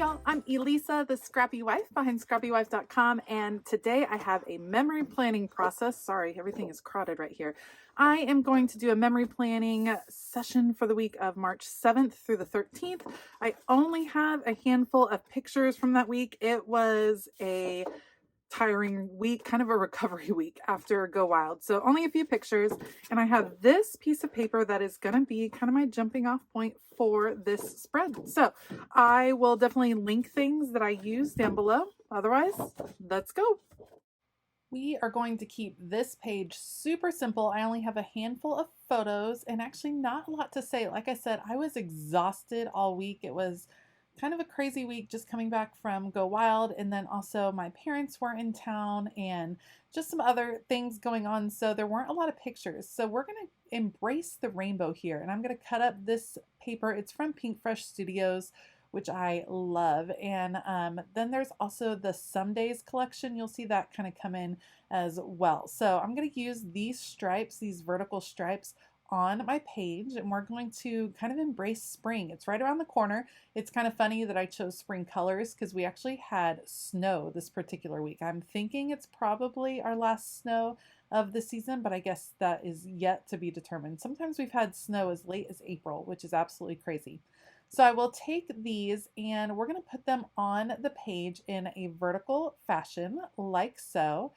y'all, I'm Elisa, the Scrappy Wife behind ScrappyWife.com, and today I have a memory planning process. Sorry, everything is crowded right here. I am going to do a memory planning session for the week of March 7th through the 13th. I only have a handful of pictures from that week. It was a tiring week, kind of a recovery week after Go Wild. So only a few pictures. And I have this piece of paper that is going to be kind of my jumping off point for this spread. So I will definitely link things that I use down below. Otherwise, let's go. We are going to keep this page super simple. I only have a handful of photos and actually not a lot to say. Like I said, I was exhausted all week. It was kind of a crazy week just coming back from Go Wild, and then also my parents were in town and just some other things going on, so there weren't a lot of pictures. So we're going to embrace the rainbow here, and I'm going to cut up this paper. It's from Pink Fresh Studios, which I love. And then there's also the Some Days collection. You'll see that kind of come in as well. So I'm going to use these stripes, these vertical stripes on my page, and we're going to kind of embrace spring. It's right around the corner. It's kind of funny that I chose spring colors because we actually had snow this particular week. I'm thinking it's probably our last snow of the season, but I guess that is yet to be determined. Sometimes we've had snow as late as April, which is absolutely crazy. So I will take these and we're going to put them on the page in a vertical fashion like so.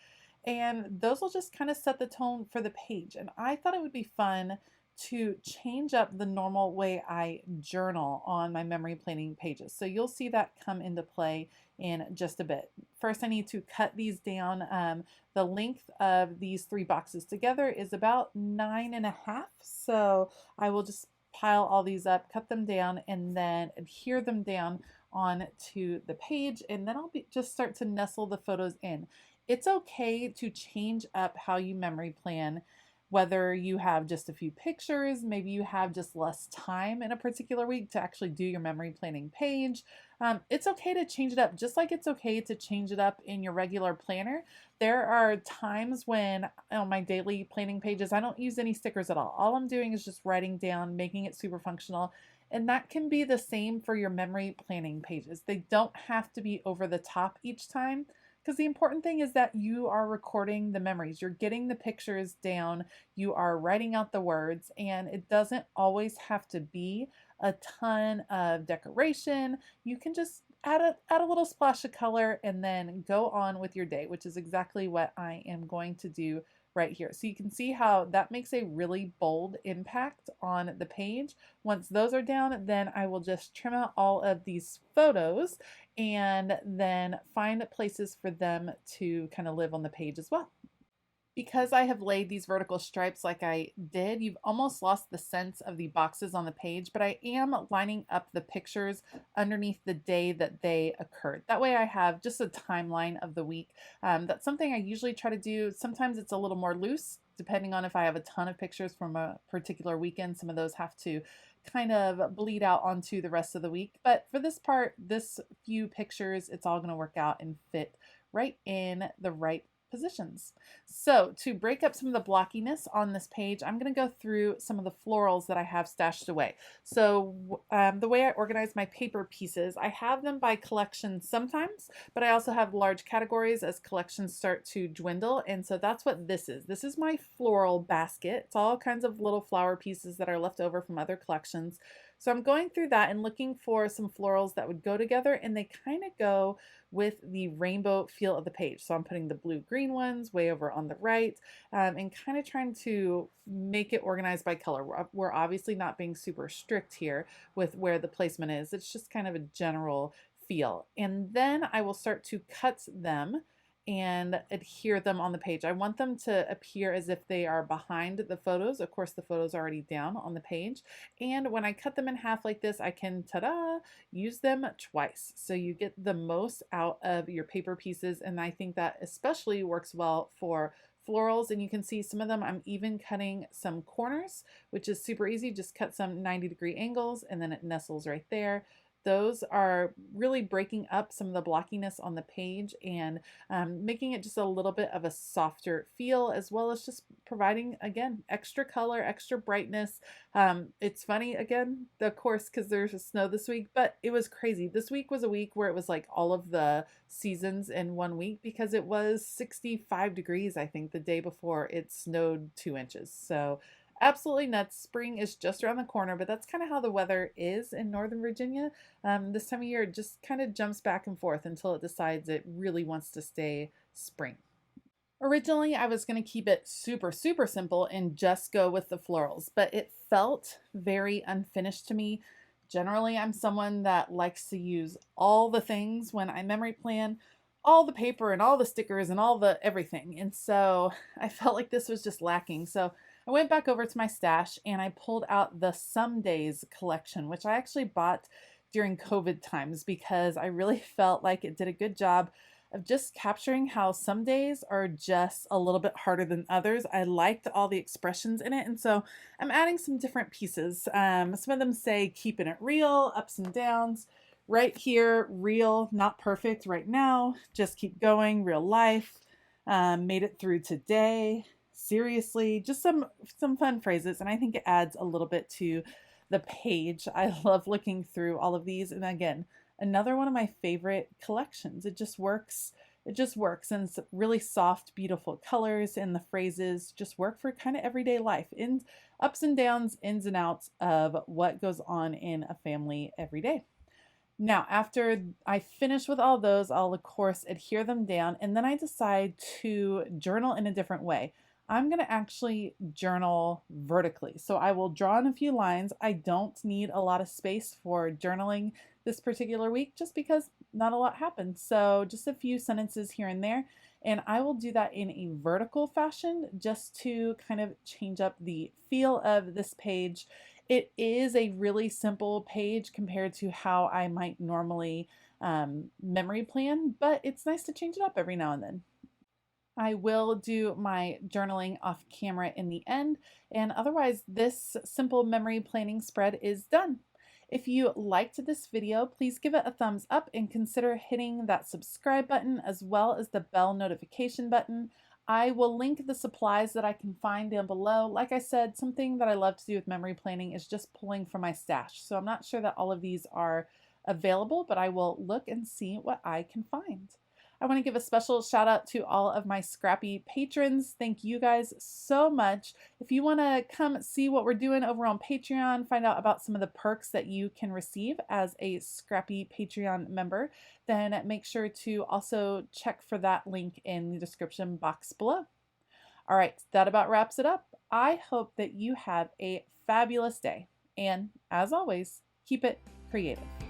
And those will just kind of set the tone for the page. And I thought it would be fun to change up the normal way I journal on my memory planning pages. So you'll see that come into play in just a bit. First, I need to cut these down. The length of these three boxes together is about 9.5. So I will just pile all these up, cut them down, and then adhere them down onto the page. And then I'll just start to nestle the photos in. It's okay to change up how you memory plan, whether you have just a few pictures, maybe you have just less time in a particular week to actually do your memory planning page. It's okay to change it up, just like it's okay to change it up in your regular planner. There are times when on my daily planning pages, I don't use any stickers at all. All I'm doing is just writing down, making it super functional. And that can be the same for your memory planning pages. They don't have to be over the top each time, because the important thing is that you are recording the memories. You're getting the pictures down, you are writing out the words, and it doesn't always have to be a ton of decoration. You can just add a little splash of color and then go on with your day, which is exactly what I am going to do right here. So you can see how that makes a really bold impact on the page. Once those are down, then I will just trim out all of these photos and then find places for them to kind of live on the page as well. Because I have laid these vertical stripes like I did, you've almost lost the sense of the boxes on the page, but I am lining up the pictures underneath the day that they occurred. That way I have just a timeline of the week. That's something I usually try to do. Sometimes it's a little more loose, depending on if I have a ton of pictures from a particular weekend. Some of those have to kind of bleed out onto the rest of the week. But for this part, this few pictures, it's all going to work out and fit right in the right positions. So to break up some of the blockiness on this page, I'm going to go through some of the florals that I have stashed away. So the way I organize my paper pieces, I have them by collection sometimes, but I also have large categories as collections start to dwindle. And so that's what this is. This is my floral basket. It's all kinds of little flower pieces that are left over from other collections. So I'm going through that and looking for some florals that would go together, and they kind of go with the rainbow feel of the page. So I'm putting the blue-green ones way over on the right and kind of trying to make it organized by color. We're obviously not being super strict here with where the placement is. It's just kind of a general feel. And then I will start to cut them and adhere them on the page. I want them to appear as if they are behind the photos. Of course, the photos are already down on the page. And when I cut them in half like this, I can, ta-da, use them twice. So you get the most out of your paper pieces. And I think that especially works well for florals. And you can see some of them, I'm even cutting some corners, which is super easy. Just cut some 90-degree angles and then it nestles right there. those are really breaking up some of the blockiness on the page and making it just a little bit of a softer feel, as well as just providing, again, extra color, extra brightness. It's funny, again, of course, because there's snow this week, but it was crazy. This week was a week where it was like all of the seasons in one week, because it was 65 degrees, I think, the day before it snowed 2 inches. So absolutely nuts. Spring is just around the corner, but that's kind of how the weather is in Northern Virginia. This time of year, it just kind of jumps back and forth until it decides it really wants to stay spring. Originally, I was going to keep it super, super simple and just go with the florals, but it felt very unfinished to me. Generally, I'm someone that likes to use all the things when I memory plan, all the paper and all the stickers and all the everything. And so I felt like this was just lacking. So I went back over to my stash and I pulled out the Some Days collection, which I actually bought during COVID times because I really felt like it did a good job of just capturing how some days are just a little bit harder than others. I liked all the expressions in it, and so I'm adding some different pieces. Some of them say keeping it real, ups and downs. Right here, real, not perfect right now, just keep going, real life. Made it through today. Seriously, just some fun phrases, and I think it adds a little bit to the page. I love looking through all of these, and again, another one of my favorite collections. It just works. It just works, and it's really soft, beautiful colors, and the phrases just work for kind of everyday life, in ups and downs, ins and outs of what goes on in a family every day. Now, after I finish with all those, I'll of course adhere them down, and then I decide to journal in a different way. I'm going to actually journal vertically. So I will draw in a few lines. I don't need a lot of space for journaling this particular week just because not a lot happened. So just a few sentences here and there. And I will do that in a vertical fashion just to kind of change up the feel of this page. It is a really simple page compared to how I might normally memory plan, but it's nice to change it up every now and then. I will do my journaling off camera in the end, and otherwise this simple memory planning spread is done. If you liked this video, please give it a thumbs up and consider hitting that subscribe button as well as the bell notification button. I will link the supplies that I can find down below. Like I said, something that I love to do with memory planning is just pulling from my stash. So I'm not sure that all of these are available, but I will look and see what I can find. I want to give a special shout out to all of my Scrappy patrons. Thank you guys so much. If you want to come see what we're doing over on Patreon, find out about some of the perks that you can receive as a Scrappy Patreon member, then make sure to also check for that link in the description box below. All right, that about wraps it up. I hope that you have a fabulous day. And as always, keep it creative.